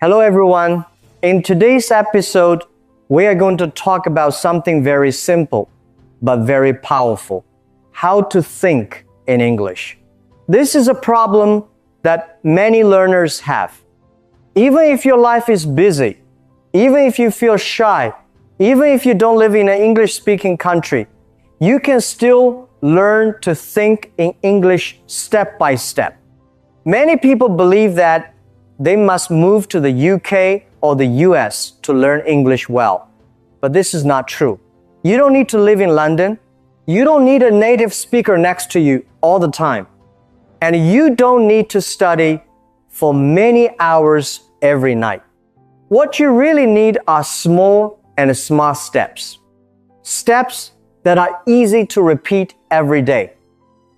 Hello everyone. In today's episode, we are going to talk about something very simple but very powerful. How to think in English. This is a problem that many learners have. Even if your life is busy, even if you feel shy, even if you don't live in an English-speaking country, you can still learn to think in English step by step. Many people believe that they must move to the UK or the US to learn English well. But this is not true. You don't need to live in London. You don't need a native speaker next to you all the time. And you don't need to study for many hours every night. What you really need are small and smart steps. Steps that are easy to repeat every day.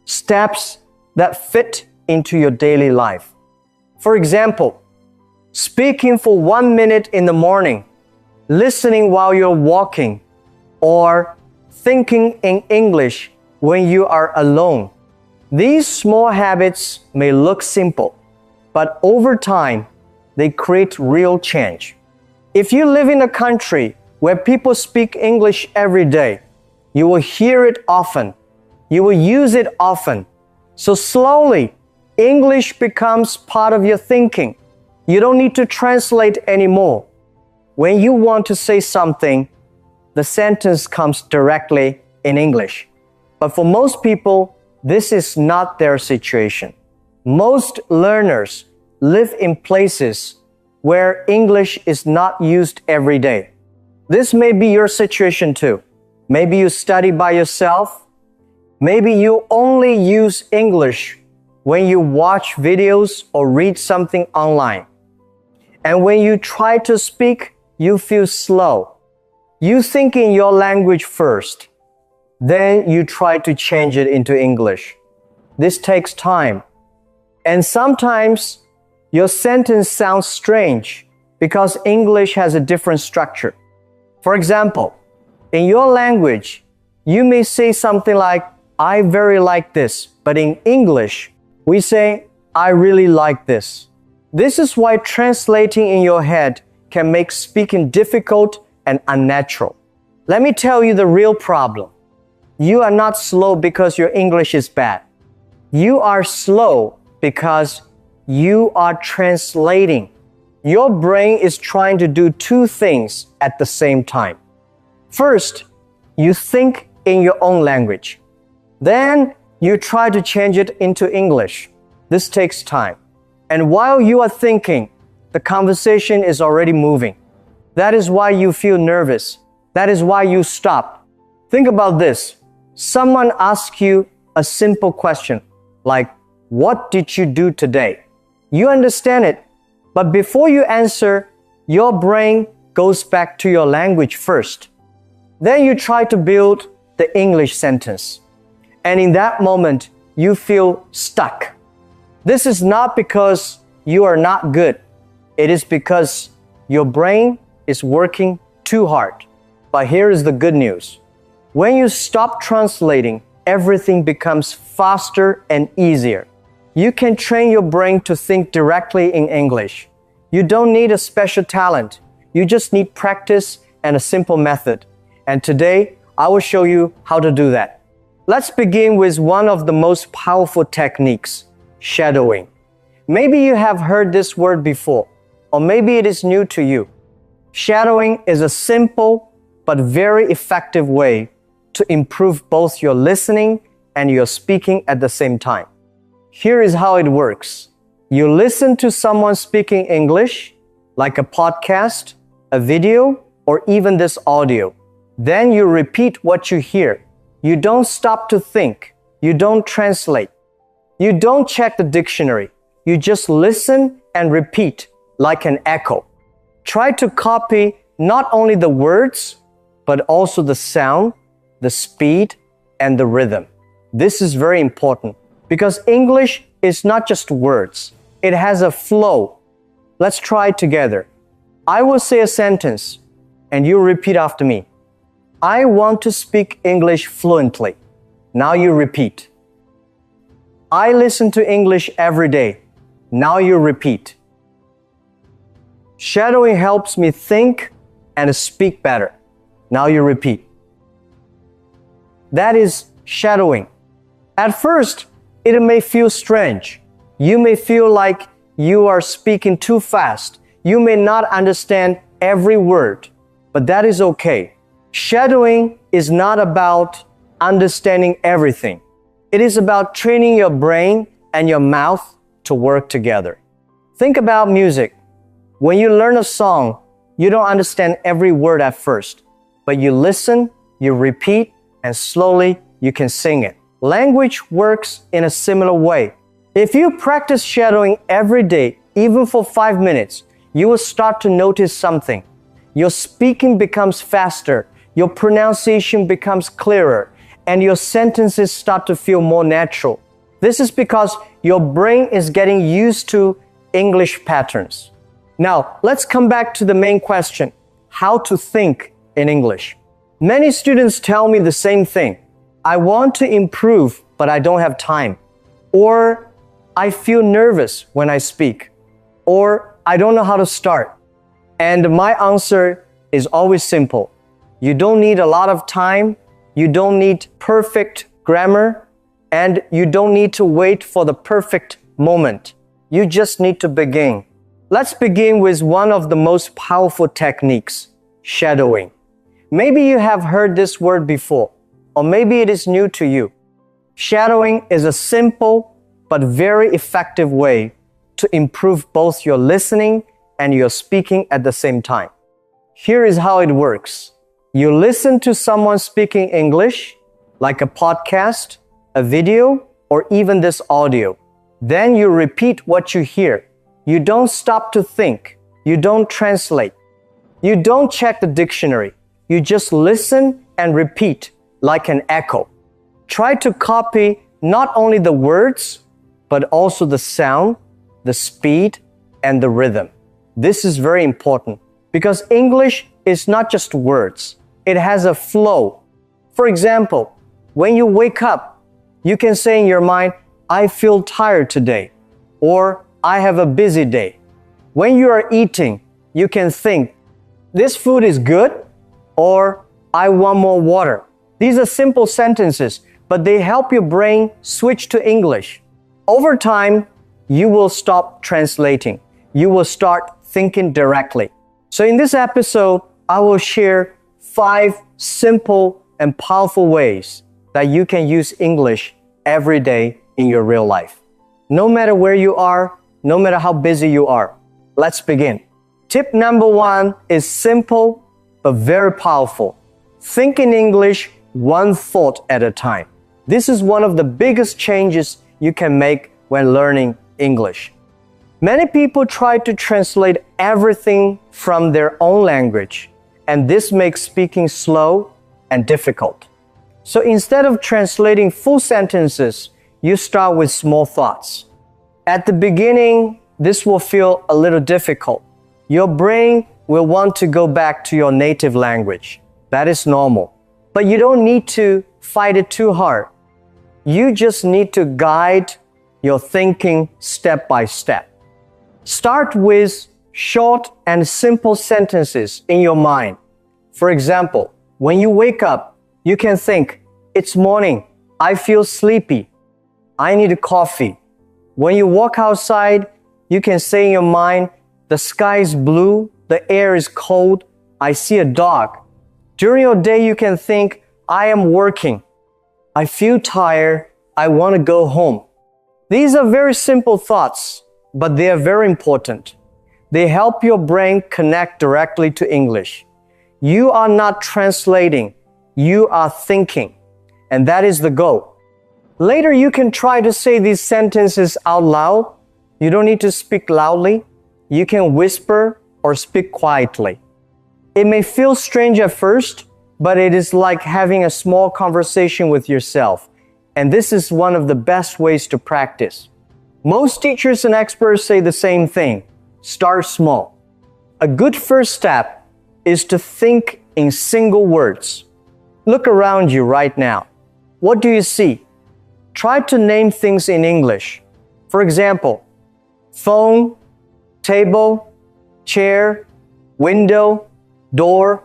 Steps that fit into your daily life. For example, speaking for 1 minute in the morning, listening while you're walking, or thinking in English when you are alone. These small habits may look simple, but over time, they create real change. If you live in a country where people speak English every day, you will hear it often. You will use it often. So slowly, English becomes part of your thinking. You don't need to translate anymore. When you want to say something, the sentence comes directly in English. But for most people, this is not their situation. Most learners live in places where English is not used every day. This may be your situation too. Maybe you study by yourself. Maybe you only use English when you watch videos or read something online. And when you try to speak, you feel slow. You think in your language first. Then you try to change it into English. This takes time. And sometimes your sentence sounds strange because English has a different structure. For example, in your language, you may say something like, I very like this, but in English, we say, I really like this. This is why translating in your head can make speaking difficult and unnatural. Let me tell you the real problem. You are not slow because your English is bad. You are slow because you are translating. Your brain is trying to do two things at the same time. First, you think in your own language. Then you try to change it into English. This takes time. And while you are thinking, the conversation is already moving. That is why you feel nervous. That is why you stop. Think about this. Someone asks you a simple question like, what did you do today? You understand it, but before you answer, your brain goes back to your language first. Then you try to build the English sentence. And in that moment, you feel stuck. This is not because you are not good. It is because your brain is working too hard. But here is the good news. When you stop translating, everything becomes faster and easier. You can train your brain to think directly in English. You don't need a special talent. You just need practice and a simple method. And today, I will show you how to do that. Let's begin with one of the most powerful techniques, shadowing. Maybe you have heard this word before, or maybe it is new to you. Shadowing is a simple but very effective way to improve both your listening and your speaking at the same time. Here is how it works. You listen to someone speaking English, like a podcast, a video, or even this audio. Then you repeat what you hear. You don't stop to think. You don't translate. You don't check the dictionary. You just listen and repeat like an echo. Try to copy not only the words, but also the sound, the speed, and the rhythm. This is very important because English is not just words. It has a flow. Let's try it together. I will say a sentence and you repeat after me. I want to speak English fluently. Now you repeat. I listen to English every day. Now you repeat. Shadowing helps me think and speak better. Now you repeat. That is shadowing. At first, it may feel strange. You may feel like you are speaking too fast. You may not understand every word, but that is okay. Shadowing is not about understanding everything. It is about training your brain and your mouth to work together. Think about music. When you learn a song, you don't understand every word at first, but you listen, you repeat, and slowly you can sing it. Language works in a similar way. If you practice shadowing every day, even for 5 minutes, you will start to notice something. Your speaking becomes faster, your pronunciation becomes clearer, and your sentences start to feel more natural. This is because your brain is getting used to English patterns. Now, let's come back to the main question, how to think in English. Many students tell me the same thing. I want to improve, but I don't have time. Or I feel nervous when I speak. Or I don't know how to start. And my answer is always simple. You don't need a lot of time. You don't need perfect grammar. And you don't need to wait for the perfect moment. You just need to begin. Let's begin with one of the most powerful techniques, shadowing. Maybe you have heard this word before, or maybe it is new to you. Shadowing is a simple but very effective way to improve both your listening and your speaking at the same time. Here is how it works. You listen to someone speaking English, like a podcast, a video, or even this audio. Then you repeat what you hear. You don't stop to think. You don't translate. You don't check the dictionary. You just listen and repeat like an echo. Try to copy not only the words, but also the sound, the speed, and the rhythm. This is very important because English is not just words. It has a flow. For example, when you wake up, you can say in your mind, I feel tired today, or I have a busy day. When you are eating, you can think, this food is good, or I want more water. These are simple sentences, but they help your brain switch to English. Over time, you will stop translating. You will start thinking directly. So in this episode, I will share 5 simple and powerful ways that you can use English every day in your real life. No matter where you are, no matter how busy you are. Let's begin. Tip number 1 is simple but very powerful. Think in English one thought at a time. This is one of the biggest changes you can make when learning English. Many people try to translate everything from their own language, and this makes speaking slow and difficult. So instead of translating full sentences, you start with small thoughts. At the beginning, this will feel a little difficult. Your brain will want to go back to your native language. That is normal. But you don't need to fight it too hard. You just need to guide your thinking step by step. Start with short and simple sentences in your mind. For example, when you wake up, you can think, it's morning, I feel sleepy, I need a coffee. When you walk outside, you can say in your mind, the sky is blue, the air is cold, I see a dog. During your day, you can think, I am working, I feel tired, I want to go home. These are very simple thoughts, but they are very important. They help your brain connect directly to English. You are not translating, you are thinking, and that is the goal. Later, you can try to say these sentences out loud. You don't need to speak loudly. You can whisper or speak quietly. It may feel strange at first, but it is like having a small conversation with yourself. And this is one of the best ways to practice. Most teachers and experts say the same thing. Start small. A good first step is to think in single words. Look around you right now. What do you see? Try to name things in English. For example, phone, table, chair, window, door.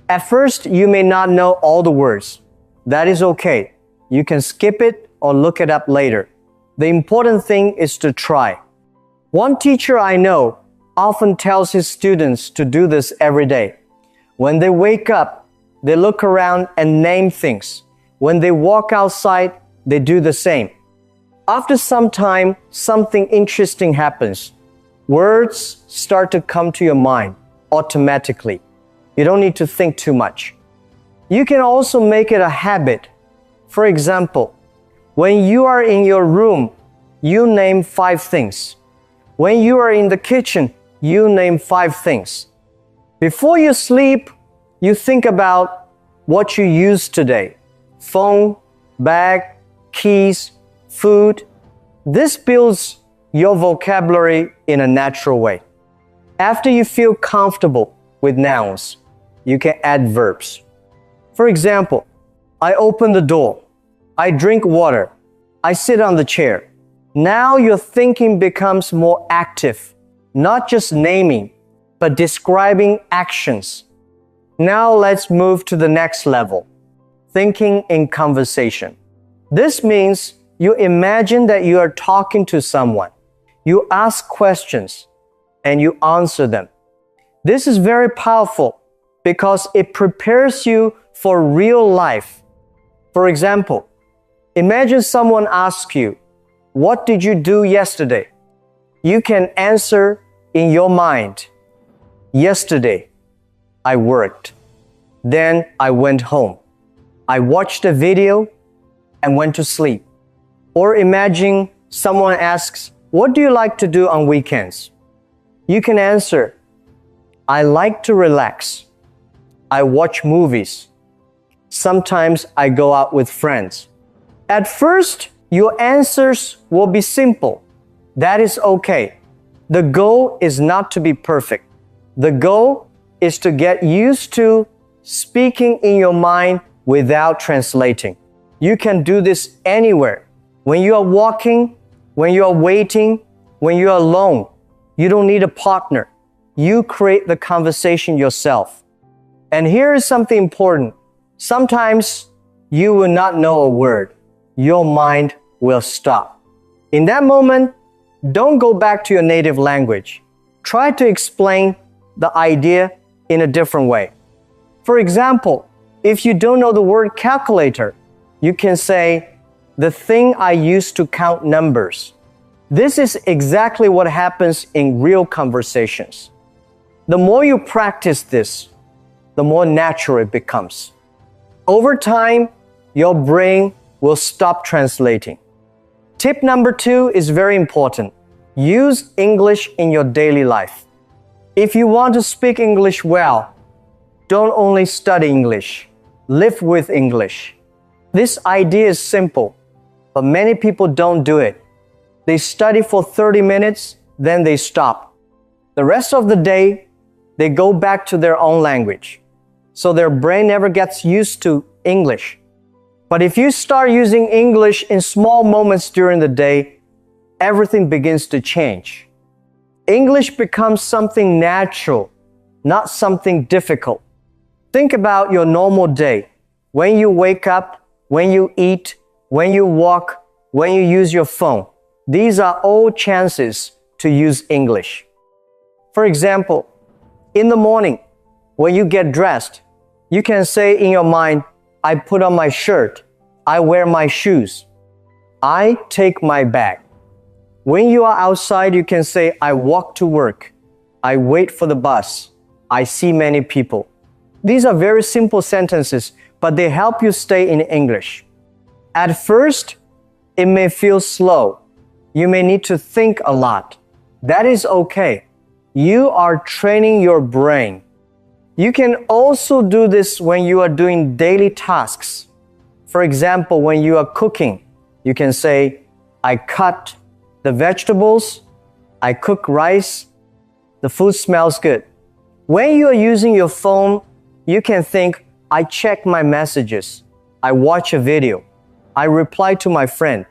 At first, you may not know all the words. That is okay. You can skip it or look it up later. The important thing is to try. One teacher I know often tells his students to do this every day. When they wake up, they look around and name things. When they walk outside, they do the same. After some time, something interesting happens. Words start to come to your mind automatically. You don't need to think too much. You can also make it a habit. For example, when you are in your room, you name 5 things. When you are in the kitchen, you name 5 things. Before you sleep, you think about what you used today. Phone, bag, keys, food. This builds your vocabulary in a natural way. After you feel comfortable with nouns, you can add verbs. For example, I open the door. I drink water. I sit on the chair. Now your thinking becomes more active, not just naming, but describing actions. Now let's move to the next level, thinking in conversation. This means you imagine that you are talking to someone. You ask questions and you answer them. This is very powerful because it prepares you for real life. For example, imagine someone asks you, "What did you do yesterday?" You can answer in your mind, "Yesterday, I worked. Then I went home. I watched a video and went to sleep." Or imagine someone asks, "What do you like to do on weekends?" You can answer, "I like to relax. I watch movies. Sometimes I go out with friends." At first, your answers will be simple. That is okay. The goal is not to be perfect. The goal is to get used to speaking in your mind without translating. You can do this anywhere. When you are walking, when you are waiting, when you are alone, you don't need a partner. You create the conversation yourself. And here is something important. Sometimes you will not know a word. Your mind will stop. In that moment, don't go back to your native language. Try to explain the idea in a different way. For example, if you don't know the word calculator, you can say, "The thing I use to count numbers." This is exactly what happens in real conversations. The more you practice this, the more natural it becomes. Over time, your brain will stop translating. Tip number 2 is very important. Use English in your daily life. If you want to speak English well, don't only study English, live with English. This idea is simple, but many people don't do it. They study for 30 minutes, then they stop. The rest of the day, they go back to their own language. So their brain never gets used to English. But if you start using English in small moments during the day, everything begins to change. English becomes something natural, not something difficult. Think about your normal day. When you wake up, when you eat, when you walk, when you use your phone. These are all chances to use English. For example, in the morning, when you get dressed, you can say in your mind, "I put on my shirt. I wear my shoes. I take my bag." When you are outside, you can say, "I walk to work. I wait for the bus. I see many people." These are very simple sentences, but they help you stay in English. At first, it may feel slow. You may need to think a lot. That is okay. You are training your brain. You can also do this when you are doing daily tasks. For example, when you are cooking, you can say, "I cut the vegetables, I cook rice, the food smells good." When you are using your phone, you can think, "I check my messages, I watch a video, I reply to my friend."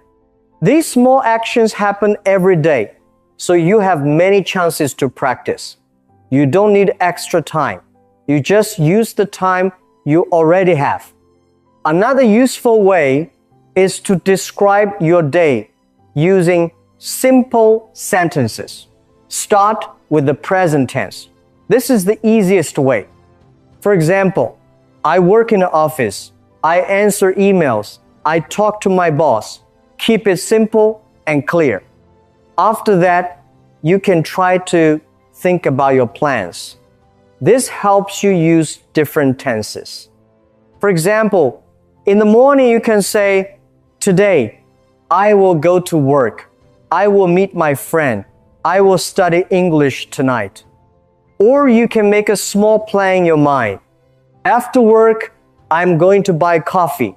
These small actions happen every day, so you have many chances to practice. You don't need extra time. You just use the time you already have. Another useful way is to describe your day using simple sentences. Start with the present tense. This is the easiest way. For example, I work in an office. I answer emails. I talk to my boss. Keep it simple and clear. After that, you can try to think about your plans. This helps you use different tenses. For example, in the morning you can say, today, I will go to work. I will meet my friend. I will study English tonight. Or you can make a small plan in your mind. After work, I'm going to buy coffee.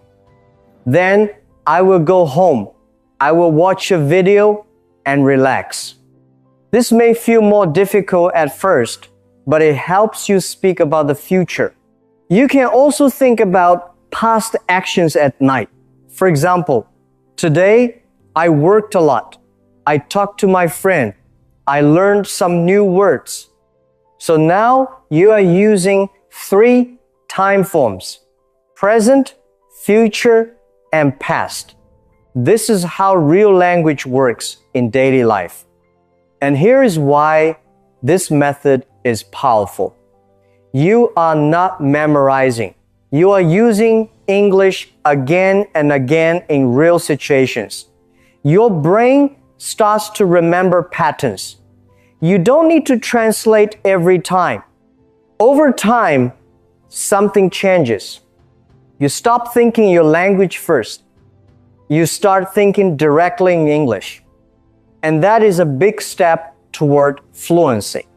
Then I will go home. I will watch a video and relax. This may feel more difficult at first, but it helps you speak about the future. You can also think about past actions at night. For example, today I worked a lot. I talked to my friend. I learned some new words. So now you are using 3 time forms: present, future, and past. This is how real language works in daily life. And here is why this method is powerful. You are not memorizing. You are using English again and again in real situations. Your brain starts to remember patterns. You don't need to translate every time. Over time, something changes. You stop thinking your language first. You start thinking directly in English. And that is a big step toward fluency.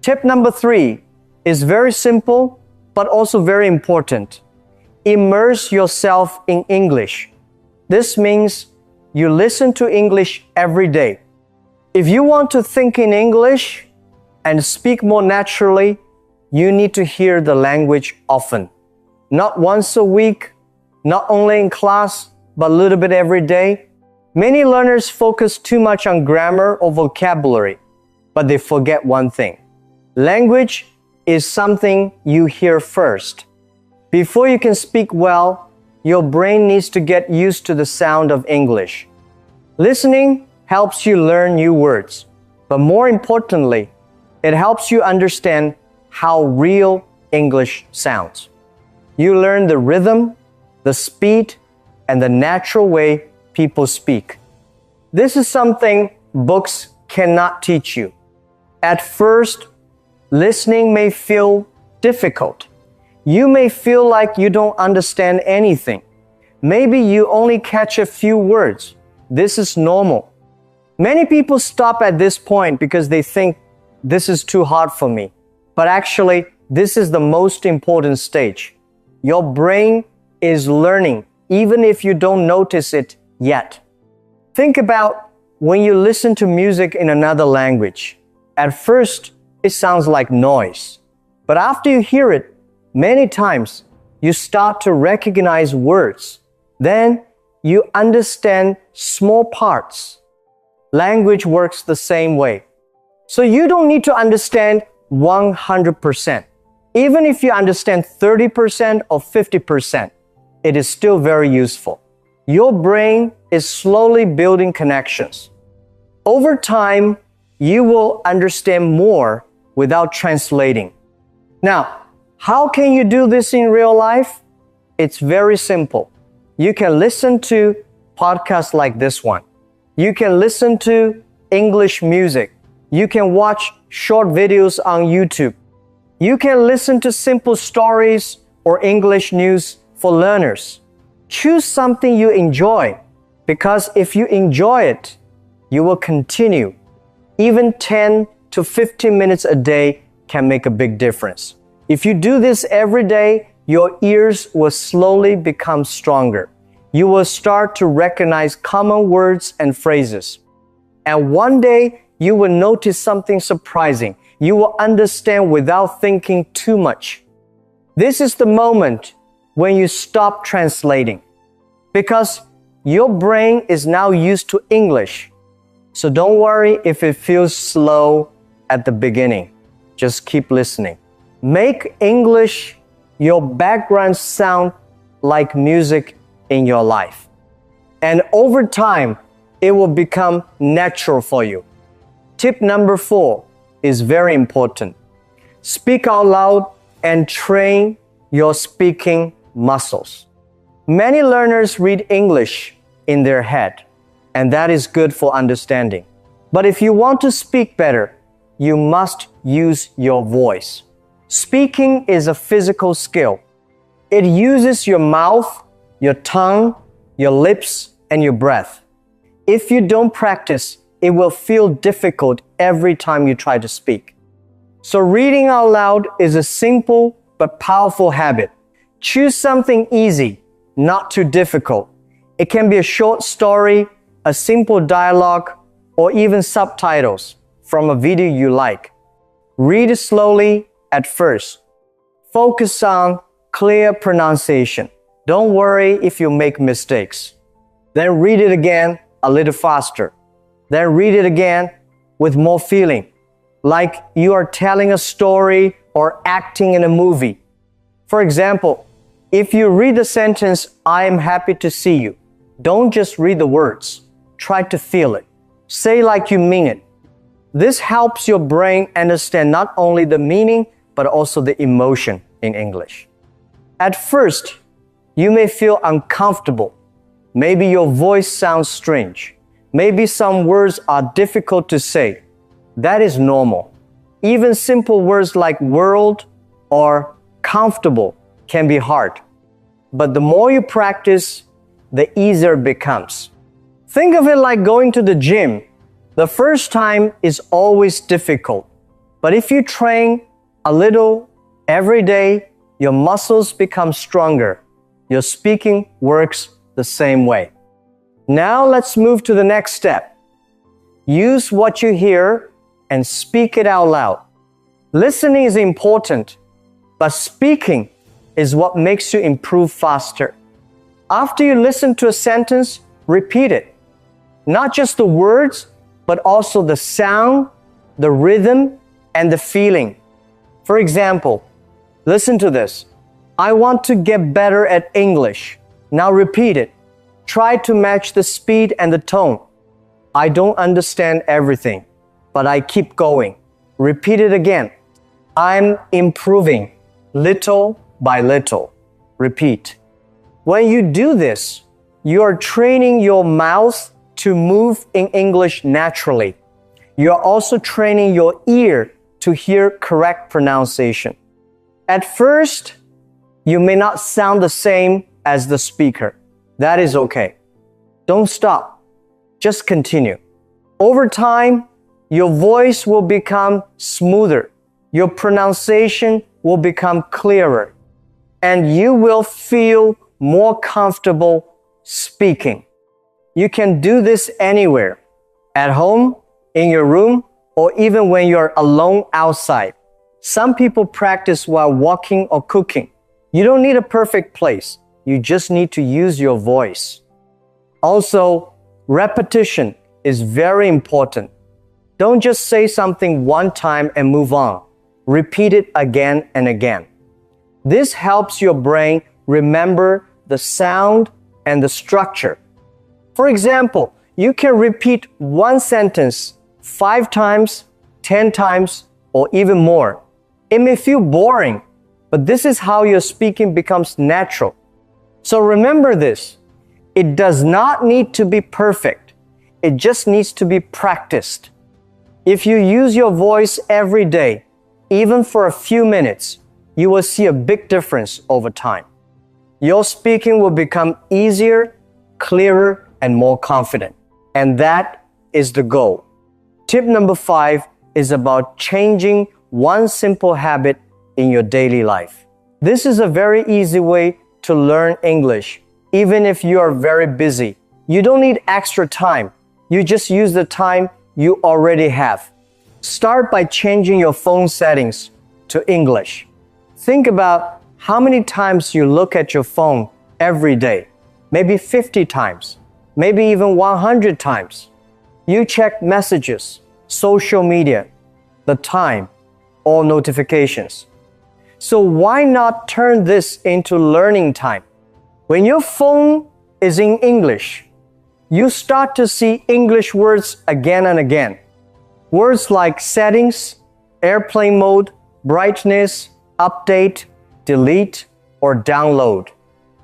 Tip number 3 is very simple, but also very important. Immerse yourself in English. This means you listen to English every day. If you want to think in English and speak more naturally, you need to hear the language often. Not once a week, not only in class, but a little bit every day. Many learners focus too much on grammar or vocabulary, but they forget one thing. Language is something you hear first. Before you can speak well, your brain needs to get used to the sound of English. Listening helps you learn new words, but more importantly, it helps you understand how real English sounds. You learn the rhythm, the speed, and the natural way people speak. This is something books cannot teach you. At first, listening may feel difficult. You may feel like you don't understand anything. Maybe you only catch a few words. This is normal. Many people stop at this point because they think this is too hard for me. But actually, this is the most important stage. Your brain is learning, even if you don't notice it yet. Think about when you listen to music in another language. At first, it sounds like noise. But after you hear it many times, you start to recognize words. Then you understand small parts. Language works the same way. So you don't need to understand 100%. Even if you understand 30% or 50%, it is still very useful. Your brain is slowly building connections. Over time, you will understand more without translating. Now, how can you do this in real life? It's very simple. You can listen to podcasts like this one. You can listen to English music. You can watch short videos on YouTube. You can listen to simple stories or English news for learners. Choose something you enjoy, because if you enjoy it, you will continue. Even 10 to 15 minutes a day can make a big difference. If you do this every day, your ears will slowly become stronger. You will start to recognize common words and phrases. And one day, you will notice something surprising. You will understand without thinking too much. This is the moment when you stop translating, because your brain is now used to English. So don't worry if it feels slow at the beginning. Just keep listening. Make English your background sound like music in your life. And over time, it will become natural for you. Tip number 4 is very important. Speak out loud and train your speaking muscles. Many learners read English in their head, and that is good for understanding. But if you want to speak better, you must use your voice. Speaking is a physical skill. It uses your mouth, your tongue, your lips, and your breath. If you don't practice, it will feel difficult every time you try to speak. So reading out loud is a simple but powerful habit. Choose something easy, not too difficult. It can be a short story, a simple dialogue, or even subtitles from a video you like. Read it slowly at first. Focus on clear pronunciation. Don't worry if you make mistakes. Then read it again a little faster. Then read it again with more feeling, like you are telling a story or acting in a movie. For example, if you read the sentence, "I am happy to see you," don't just read the words. Try to feel it. Say like you mean it. This helps your brain understand not only the meaning, but also the emotion in English. At first, you may feel uncomfortable. Maybe your voice sounds strange. Maybe some words are difficult to say. That is normal. Even simple words like world or comfortable can be hard. But the more you practice, the easier it becomes. Think of it like going to the gym. The first time is always difficult. But if you train a little every day, your muscles become stronger. Your speaking works the same way. Now let's move to the next step. Use what you hear and speak it out loud. Listening is important, but speaking is what makes you improve faster. After you listen to a sentence, repeat it. Not just the words, but also the sound, the rhythm, and the feeling. For example, listen to this. "I want to get better at English." Now repeat it. Try to match the speed and the tone. "I don't understand everything, but I keep going." Repeat it again. "I'm improving little by little." Repeat. When you do this, you are training your mouth to move in English naturally. You are also training your ear to hear correct pronunciation. At first, you may not sound the same as the speaker. That is okay. Don't stop. Just continue. Over time, your voice will become smoother. Your pronunciation will become clearer. And you will feel more comfortable speaking. You can do this anywhere. At home, in your room, or even when you're alone outside. Some people practice while walking or cooking. You don't need a perfect place. You just need to use your voice. Also, repetition is very important. Don't just say something one time and move on. Repeat it again and again. This helps your brain remember the sound and the structure. For example, you can repeat one sentence 5 times, 10 times, or even more. It may feel boring, but this is how your speaking becomes natural. So remember this. It does not need to be perfect. It just needs to be practiced. If you use your voice every day, even for a few minutes, you will see a big difference over time. Your speaking will become easier, clearer, and more confident. And that is the goal. Tip number 5 is about changing one simple habit in your daily life. This is a very easy way to learn English, even if you are very busy. You don't need extra time. You just use the time you already have. Start by changing your phone settings to English. Think about how many times you look at your phone every day. Maybe 50 times, maybe even 100 times. You check messages, social media, the time, all notifications. So why not turn this into learning time? When your phone is in English, you start to see English words again and again. Words like settings, airplane mode, brightness, update, delete, or download.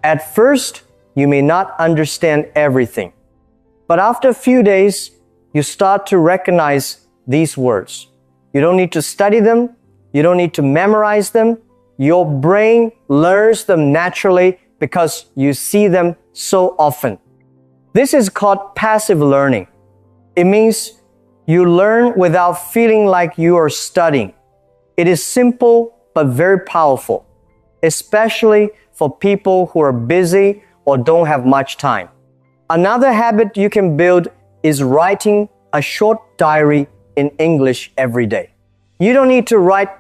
At first, you may not understand everything, but after a few days, you start to recognize these words. You don't need to study them. You don't need to memorize them. Your brain learns them naturally because you see them so often. This is called passive learning. It means you learn without feeling like you are studying. It is simple but very powerful, especially for people who are busy or don't have much time. Another habit you can build is writing a short diary in English every day. You don't need to write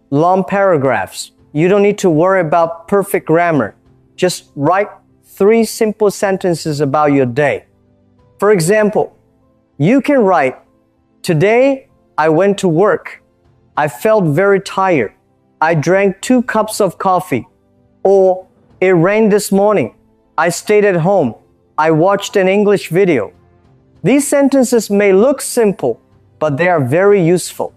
long paragraphs. You don't need to worry about perfect grammar. Just write 3 simple sentences about your day. For example, you can write, "Today I went to work. I felt very tired. I drank 2 cups of coffee." Or, "It rained this morning. I stayed at home. I watched an English video." These sentences may look simple, but they are very useful.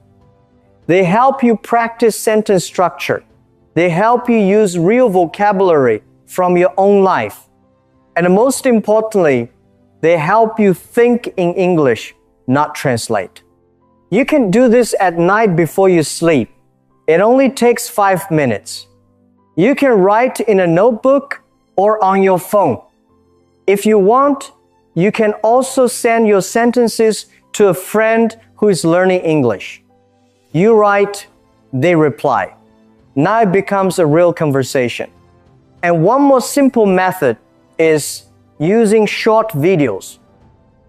They help you practice sentence structure. They help you use real vocabulary from your own life. And most importantly, they help you think in English, not translate. You can do this at night before you sleep. It only takes 5 minutes. You can write in a notebook or on your phone. If you want, you can also send your sentences to a friend who is learning English. You write, they reply. Now it becomes a real conversation. And one more simple method is using short videos.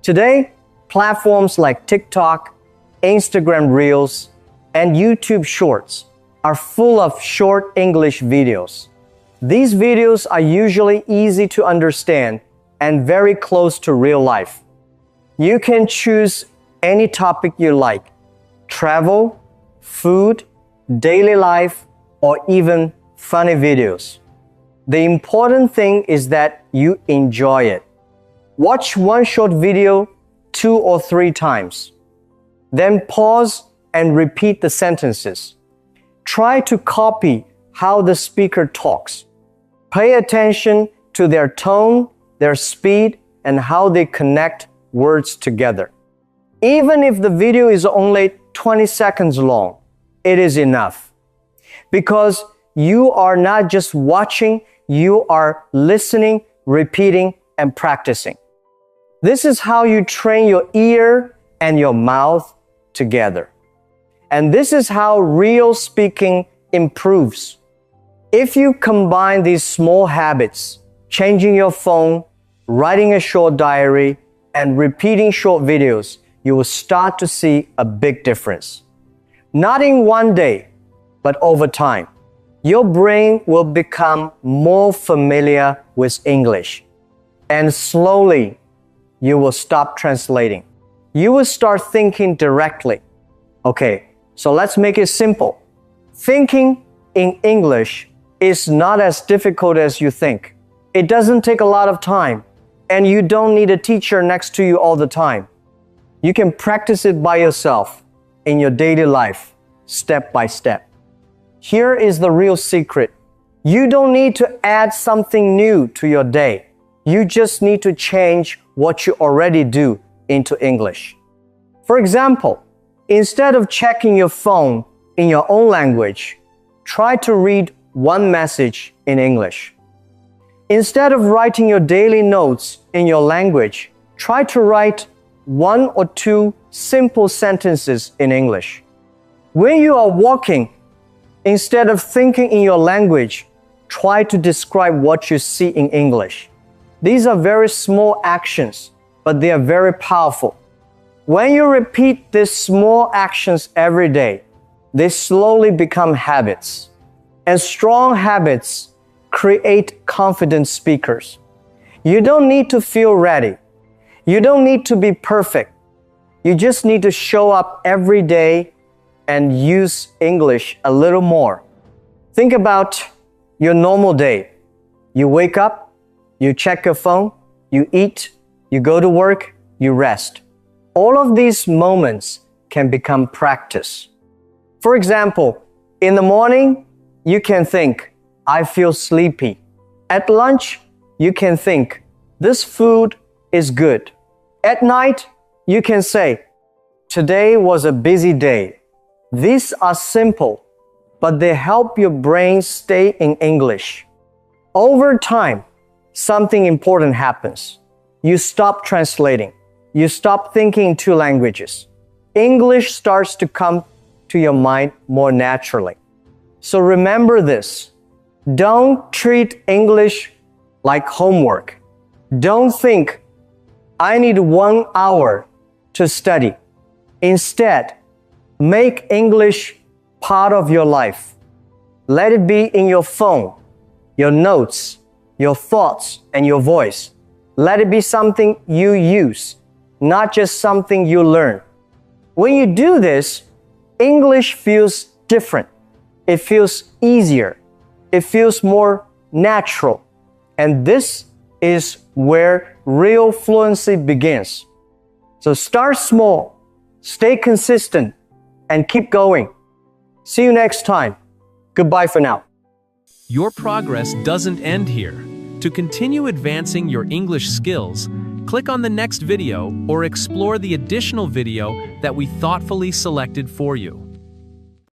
Today, platforms like TikTok, Instagram Reels, and YouTube Shorts are full of short English videos. These videos are usually easy to understand and very close to real life. You can choose any topic you like: travel, food, daily life, or even funny videos. The important thing is that you enjoy it. Watch one short video 2 or 3 times. Then pause and repeat the sentences. Try to copy how the speaker talks. Pay attention to their tone, their speed, and how they connect words together. Even if the video is only 20 seconds long, it is enough. Because you are not just watching, you are listening, repeating, and practicing. This is how you train your ear and your mouth together. And this is how real speaking improves. If you combine these small habits, changing your phone, writing a short diary, and repeating short videos, you will start to see a big difference. Not in one day, but over time. Your brain will become more familiar with English. And slowly, you will stop translating. You will start thinking directly. Okay, so let's make it simple. Thinking in English is not as difficult as you think. It doesn't take a lot of time, and you don't need a teacher next to you all the time. You can practice it by yourself in your daily life, step by step. Here is the real secret. You don't need to add something new to your day. You just need to change what you already do into English. For example, instead of checking your phone in your own language, try to read one message in English. Instead of writing your daily notes in your language, try to write 1 or 2 simple sentences in English. When you are walking, instead of thinking in your language, try to describe what you see in English. These are very small actions, but they are very powerful. When you repeat these small actions every day, they slowly become habits. And strong habits create confident speakers. You don't need to feel ready. You don't need to be perfect. You just need to show up every day and use English a little more. Think about your normal day. You wake up, you check your phone, you eat, you go to work, you rest. All of these moments can become practice. For example, in the morning, you can think, I feel sleepy. At lunch, you can think, this food is good. At night, you can say, today was a busy day. These are simple, but they help your brain stay in English. Over time, something important happens. You stop translating. You stop thinking in two languages. English starts to come to your mind more naturally. So remember this. Don't treat English like homework. Don't think, I need 1 hour to study. Instead, make English part of your life. Let it be in your phone, your notes, your thoughts, and your voice. Let it be something you use, not just something you learn. When you do this, English feels different. It feels easier. It feels more natural. And this is where real fluency begins. So start small, stay consistent, and keep going. See you next time. Goodbye for now. Your progress doesn't end here. To continue advancing your English skills, click on the next video or explore the additional video that we thoughtfully selected for you.